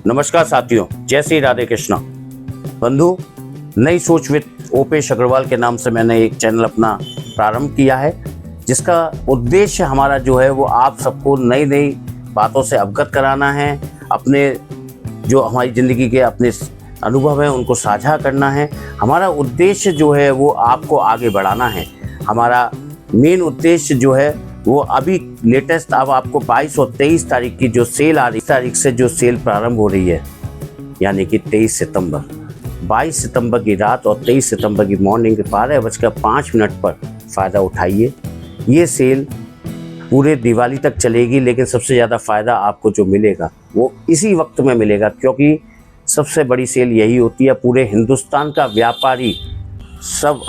नमस्कार साथियों, जय श्री राधे कृष्णा। बंधु, नई सोच विद ओपेश अग्रवाल के नाम से मैंने एक चैनल अपना प्रारंभ किया है, जिसका उद्देश्य हमारा जो है वो आप सबको नई नई बातों से अवगत कराना है। अपने जो हमारी ज़िंदगी के अपने अनुभव हैं उनको साझा करना है। हमारा उद्देश्य जो है वो आपको आगे बढ़ाना है। हमारा मेन उद्देश्य जो है वो अभी लेटेस्ट अब आपको 22 और 23 तारीख की जो सेल आ रही, तारीख से जो सेल प्रारंभ हो रही है, यानी कि 23 सितंबर, 22 सितंबर की रात और 23 सितंबर की मॉर्निंग के 12:05 पर फ़ायदा उठाइए। ये सेल पूरे दिवाली तक चलेगी, लेकिन सबसे ज़्यादा फ़ायदा आपको जो मिलेगा वो इसी वक्त में मिलेगा, क्योंकि सबसे बड़ी सेल यही होती है। पूरे हिंदुस्तान का व्यापारी सब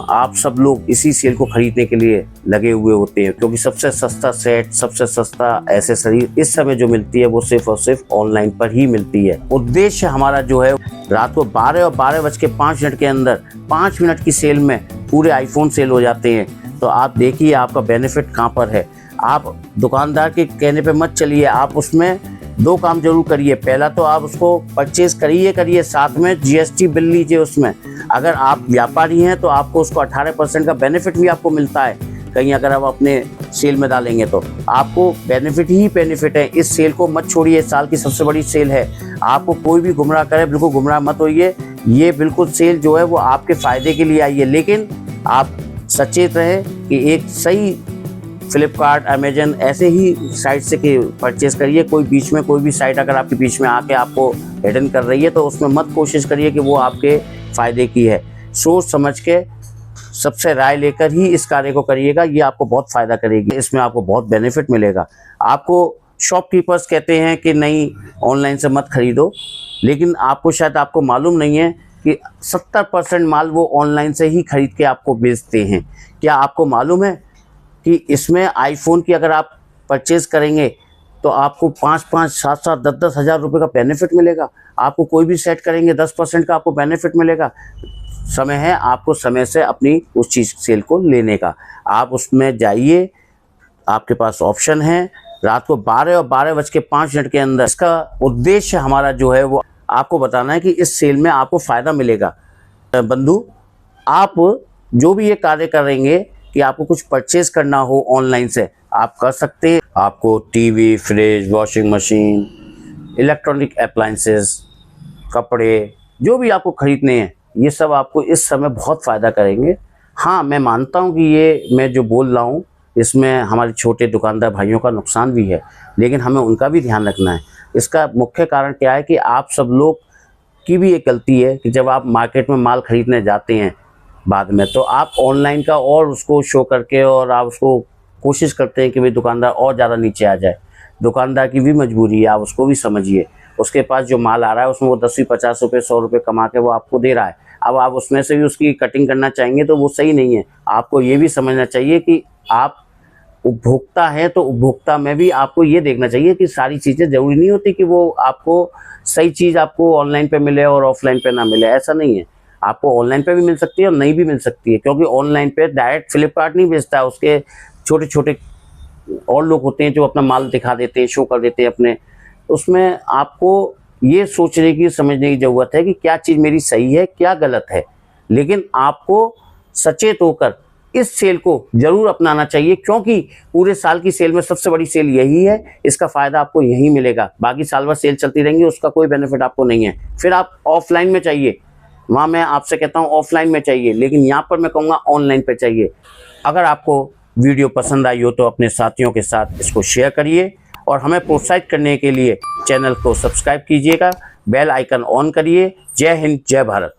आप सब लोग इसी सेल को खरीदने के लिए लगे हुए होते हैं, क्योंकि सबसे सस्ता सेट, सबसे सस्ता एसेसरी इस समय जो मिलती है वो सिर्फ और सिर्फ ऑनलाइन पर ही मिलती है। उद्देश्य हमारा जो है रात को 12 और 12:05 के अंदर 5 मिनट की सेल में पूरे आईफोन सेल हो जाते हैं। तो आप देखिए आपका बेनिफिट कहाँ पर है। आप दुकानदार के कहने पे मत चलिए, आप उसमें 2 काम जरूर करिए। पहला तो आप उसको परचेज करिए, साथ में GST बिल लीजिए उसमें। अगर आप व्यापारी हैं तो आपको उसको 18% का बेनिफिट भी आपको मिलता है। कहीं अगर आप अपने सेल में डालेंगे तो आपको बेनिफिट ही बेनिफिट है। इस सेल को मत छोड़िए, साल की सबसे बड़ी सेल है। आपको कोई भी गुमराह करे, बिल्कुल गुमराह मत होइए। ये बिल्कुल सेल जो है वो आपके फ़ायदे के लिए आई है, लेकिन आप सचेत रहें कि एक सही फ्लिपकार्ट, अमेजन ऐसे ही साइट से परचेस करिए। कोई बीच में कोई भी साइट अगर आपके बीच में आके आपको हिडन कर रही है तो उसमें मत कोशिश करिए कि वो आपके फ़ायदे की है। सोच समझ के सबसे राय लेकर ही इस कार्य को करिएगा, ये आपको बहुत फ़ायदा करेगी। इसमें आपको बहुत बेनिफिट मिलेगा। आपको शॉपकीपर्स कहते हैं कि नहीं ऑनलाइन से मत खरीदो, लेकिन आपको शायद आपको मालूम नहीं है कि 70% माल वो ऑनलाइन से ही खरीद के आपको बेचते हैं। क्या आपको मालूम है कि इसमें आईफोन की अगर आप परचेज़ करेंगे तो आपको 5-5, 7-7, 10-10 हज़ार रुपये का बेनिफिट मिलेगा। आपको कोई भी सेट करेंगे 10% का आपको बेनिफिट मिलेगा। समय है आपको समय से अपनी उस चीज़ सेल को लेने का। आप उसमें जाइए, आपके पास ऑप्शन है। रात को 12 और 12:05 के अंदर इसका उद्देश्य हमारा जो है वो आपको बताना है कि इस सेल में आपको फ़ायदा मिलेगा। बंधु, आप जो भी ये कार्य करेंगे कि आपको कुछ परचेज़ करना हो ऑनलाइन से, आप कर सकते हैं। आपको TV, fridge, washing machine, electronic appliances, कपड़े, जो भी आपको खरीदने हैं, ये सब आपको इस समय बहुत फ़ायदा करेंगे। हाँ, मैं मानता हूँ कि ये मैं जो बोल रहा हूँ इसमें हमारे छोटे दुकानदार भाइयों का नुकसान भी है, लेकिन हमें उनका भी ध्यान रखना है। इसका मुख्य कारण क्या है कि आप सब लोग की भी एक गलती है कि जब आप मार्केट में माल खरीदने जाते हैं बाद में, तो आप ऑनलाइन का और उसको शो करके और आप उसको कोशिश करते हैं कि भाई दुकानदार और ज़्यादा नीचे आ जाए। दुकानदार की भी मजबूरी है, आप उसको भी समझिए। उसके पास जो माल आ रहा है उसमें वो 10, 50 रुपये, 100 रुपये कमा के वो आपको दे रहा है। अब आप उसमें से भी उसकी कटिंग करना चाहेंगे तो वो सही नहीं है। आपको ये भी समझना चाहिए कि आप उपभोक्ता हैं, तो उपभोक्ता में भी आपको ये देखना चाहिए कि सारी चीज़ें ज़रूरी नहीं होती कि वो आपको सही चीज़ आपको ऑनलाइन पे मिले और ऑफलाइन पे ना मिले। ऐसा नहीं है, आपको ऑनलाइन पे भी मिल सकती है और नहीं भी मिल सकती है, क्योंकि ऑनलाइन पे डायरेक्ट फ्लिपकार्ट नहीं बेचता है। उसके छोटे छोटे और लोग होते हैं जो अपना माल दिखा देते हैं, शो कर देते हैं अपने। उसमें आपको ये सोचने की, समझने की ज़रूरत है कि क्या चीज़ मेरी सही है, क्या गलत है। लेकिन आपको सचेत होकर इस सेल को ज़रूर अपनाना चाहिए, क्योंकि पूरे साल की सेल में सबसे बड़ी सेल यही है। इसका फ़ायदा आपको यहीं मिलेगा। बाकी साल भर सेल चलती रहेंगी, उसका कोई बेनिफिट आपको नहीं है। फिर आप ऑफलाइन में चाहिए, वहाँ मैं आपसे कहता हूँ ऑफलाइन में चाहिए, लेकिन यहाँ पर मैं कहूँगा ऑनलाइन पे चाहिए। अगर आपको वीडियो पसंद आई हो तो अपने साथियों के साथ इसको शेयर करिए और हमें प्रोत्साहित करने के लिए चैनल को सब्सक्राइब कीजिएगा, बेल आइकन ऑन करिए। जय हिंद, जय भारत।